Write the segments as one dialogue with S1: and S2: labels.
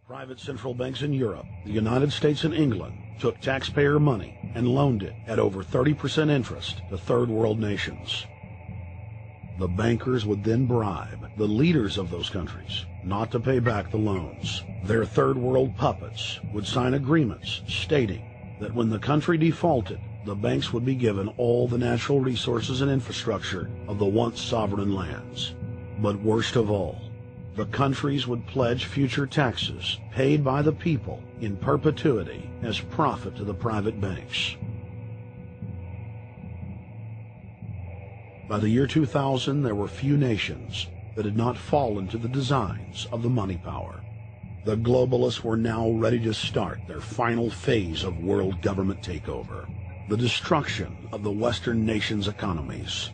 S1: Private central banks in Europe, the United States, and England took taxpayer money and loaned it at over 30% interest to third world nations. The bankers would then bribe the leaders of those countries not to pay back the loans. Their third world puppets would sign agreements stating that when the country defaulted, the banks would be given all the natural resources and infrastructure of the once sovereign lands. But worst of all, the countries would pledge future taxes paid by the people in perpetuity as profit to the private banks. By the year 2000, there were few nations that had not fallen to the designs of the money power. The globalists were now ready to start their final phase of world government takeover, the destruction of the Western nations' economies.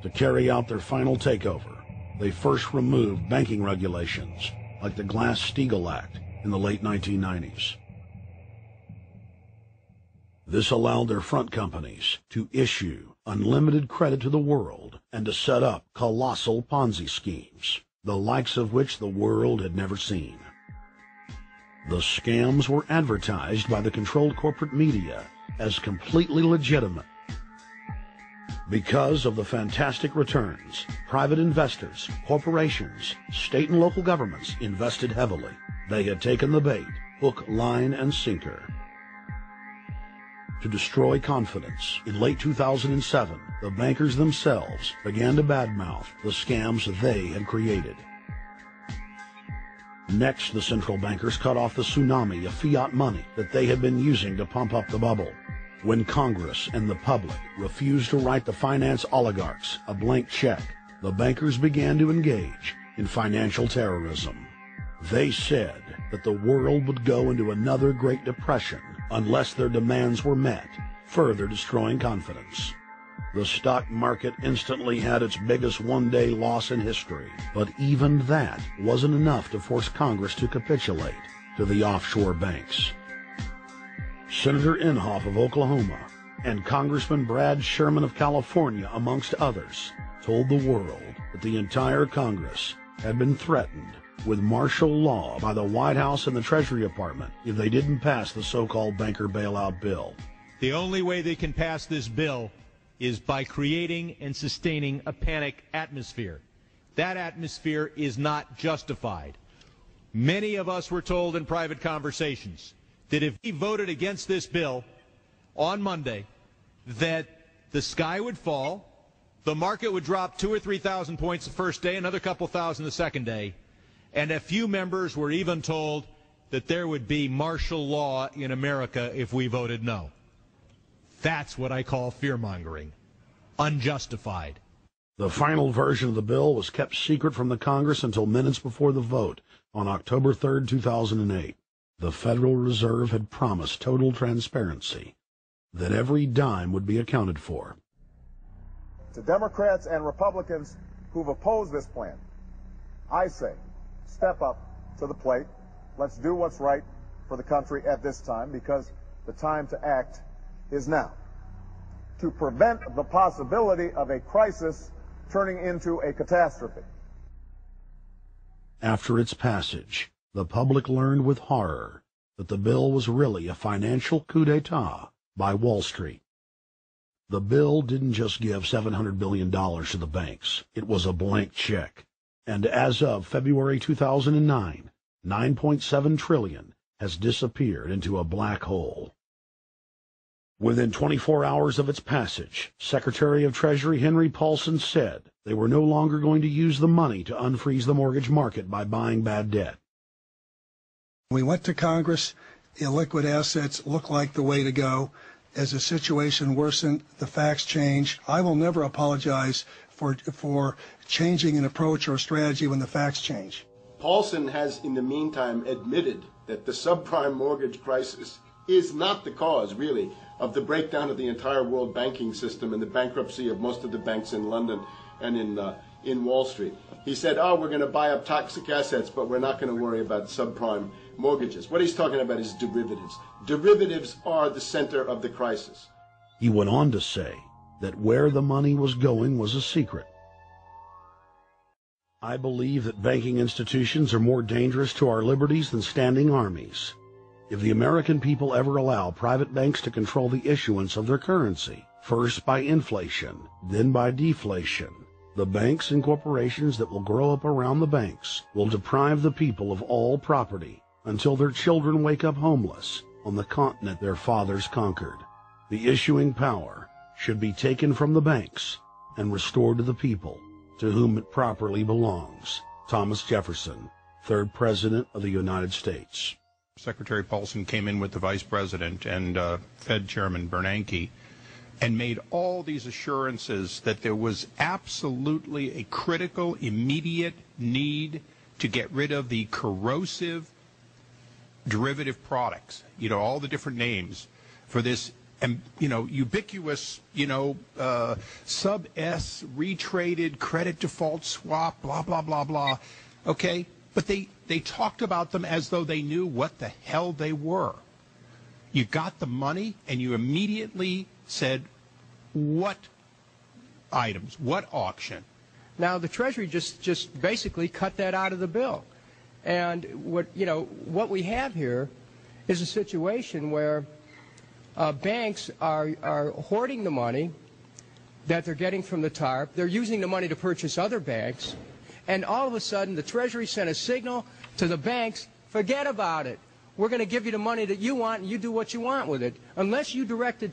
S1: To carry out their final takeover, they first removed banking regulations like the Glass-Steagall Act in the late 1990s. This allowed their front companies to issue unlimited credit to the world and to set up colossal Ponzi schemes, the likes of which the world had never seen. The scams were advertised by the controlled corporate media as completely legitimate. Because of the fantastic returns, private investors, corporations, state and local governments invested heavily. They had taken the bait, hook, line, and sinker. To destroy confidence, in late 2007, the bankers themselves began to badmouth the scams they had created. Next, the central bankers cut off the tsunami of fiat money that they had been using to pump up the bubble. When Congress and the public refused to write the finance oligarchs a blank check, the bankers began to engage in financial terrorism. They said that the world would go into another Great Depression unless their demands were met, further destroying confidence. The stock market instantly had its biggest one-day loss in history, but even that wasn't enough to force Congress to capitulate to the offshore banks. Senator Inhofe of Oklahoma and Congressman Brad Sherman of California, amongst others, told the world that the entire Congress had been threatened with martial law by the White House and the Treasury Department if they didn't pass the so-called banker bailout bill.
S2: The only way they can pass this bill is by creating and sustaining a panic atmosphere. That atmosphere is not justified. Many of us were told in private conversations that if we voted against this bill on Monday, that the sky would fall, the market would drop 2,000 or 3,000 points the first day, another couple thousand the second day, and a few members were even told that there would be martial law in America if we voted no. That's what I call fear-mongering. Unjustified.
S1: The final version of the bill was kept secret from the Congress until minutes before the vote on October 3, 2008. The Federal Reserve had promised total transparency, that every dime would be accounted for.
S3: To Democrats and Republicans who've opposed this plan, I say, step up to the plate. Let's do what's right for the country at this time, because the time to act is now. To prevent the possibility of a crisis turning into a catastrophe.
S1: After its passage, the public learned with horror that the bill was really a financial coup d'etat by Wall Street. The bill didn't just give $700 billion to the banks. It was a blank check. And as of February 2009, $9.7 trillion has disappeared into a black hole. Within 24 hours of its passage, Secretary of Treasury Henry Paulson said they were no longer going to use the money to unfreeze the mortgage market by buying bad debt.
S4: We went to Congress. Illiquid assets look like the way to go. As the situation worsened, the facts changed. I will never apologize for changing an approach or strategy when the facts change.
S5: Paulson has, in the meantime, admitted that the subprime mortgage crisis is not the cause, really, of the breakdown of the entire world banking system and the bankruptcy of most of the banks in London and in Wall Street. He said, oh, we're going to buy up toxic assets, but we're not going to worry about subprime mortgages. What he's talking about is derivatives. Derivatives are the center of the crisis.
S1: He went on to say that where the money was going was a secret. I believe that banking institutions are more dangerous to our liberties than standing armies. If the American people ever allow private banks to control the issuance of their currency, first by inflation, then by deflation, the banks and corporations that will grow up around the banks will deprive the people of all property until their children wake up homeless on the continent their fathers conquered. The issuing power should be taken from the banks and restored to the people, to whom it properly belongs. Thomas Jefferson, 3rd President of the United States.
S6: Secretary Paulson came in with the Vice President and Fed Chairman Bernanke and made all these assurances that there was absolutely a critical, immediate need to get rid of the corrosive derivative products, all the different names for this, ubiquitous, sub-S retraded credit default swap, blah, blah, blah, blah. Okay? But they talked about them as though they knew what the hell they were. You got the money and you immediately said, what items, what auction?
S7: Now, the Treasury just basically cut that out of the bill. And what we have here is a situation where banks are hoarding the money that they're getting from the TARP. They're using the money to purchase other banks. And all of a sudden, the Treasury sent a signal to the banks, forget about it. We're going to give you the money that you want, and you do what you want with it. Unless you direct it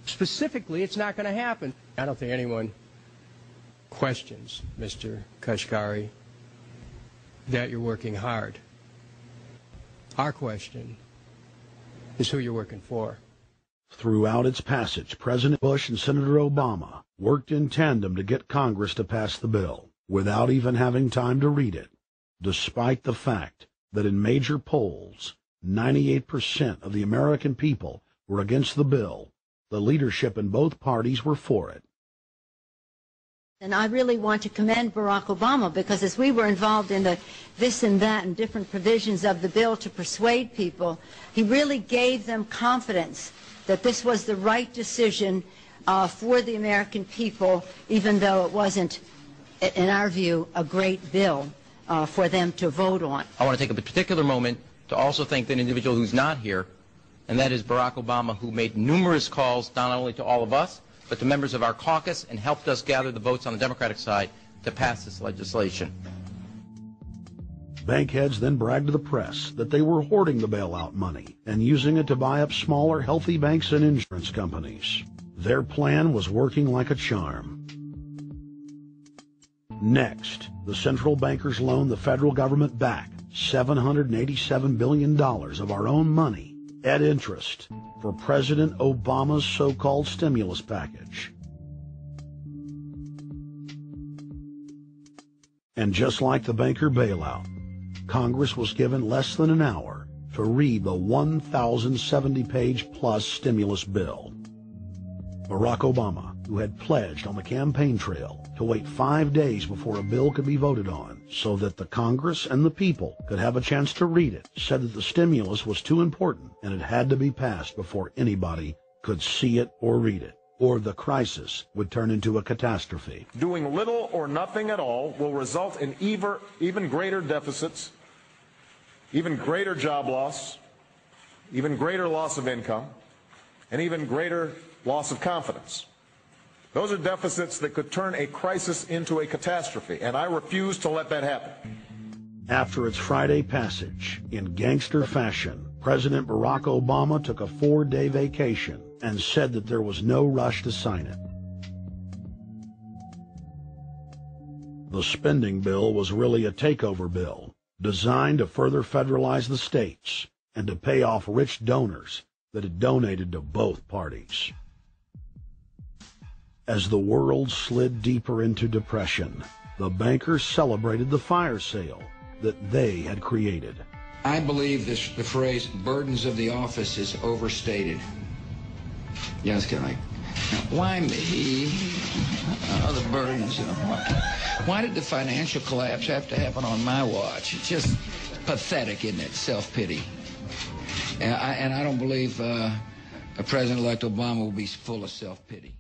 S7: specifically, it's not going to happen. I don't think anyone questions, Mr. Kashgari, that you're working hard. Our question is who you're working for.
S1: Throughout its passage, President Bush and Senator Obama worked in tandem to get Congress to pass the bill without even having time to read it, despite the fact that in major polls, 98% of the American people were against the bill. The leadership in both parties were for it.
S8: And I really want to commend Barack Obama, because as we were involved in the this and that and different provisions of the bill to persuade people, he really gave them confidence that this was the right decision for the American people, even though it wasn't, in our view, a great bill for them to vote on.
S9: I want to take a particular moment to also thank an individual who's not here, and that is Barack Obama, who made numerous calls not only to all of us, but to members of our caucus, and helped us gather the votes on the Democratic side to pass this legislation.
S1: Bankheads then bragged to the press that they were hoarding the bailout money and using it to buy up smaller, healthy banks and insurance companies. Their plan was working like a charm. Next, the central bankers loaned the federal government back $787 billion of our own money at interest for President Obama's so-called stimulus package. And just like the banker bailout, Congress was given less than an hour to read the 1,070-page-plus stimulus bill. Barack Obama, who had pledged on the campaign trail to wait 5 days before a bill could be voted on so that the Congress and the people could have a chance to read it, said that the stimulus was too important and it had to be passed before anybody could see it or read it, or the crisis would turn into a catastrophe.
S3: Doing little or nothing at all will result in even greater deficits, even greater job loss, even greater loss of income, and even greater loss of confidence. Those are deficits that could turn a crisis into a catastrophe, and I refuse to let that happen.
S1: After its Friday passage, in gangster fashion, President Barack Obama took a 4-day vacation and said that there was no rush to sign it. The spending bill was really a takeover bill, designed to further federalize the states and to pay off rich donors that had donated to both parties. As the world slid deeper into depression, the bankers celebrated the fire sale that they had created.
S10: I believe the phrase burdens of the office is overstated. Yes, can I? Why me? Oh, the burdens. Why did the financial collapse have to happen on my watch? It's just pathetic, isn't it? Self-pity. And I don't believe President-elect Obama will be full of self-pity.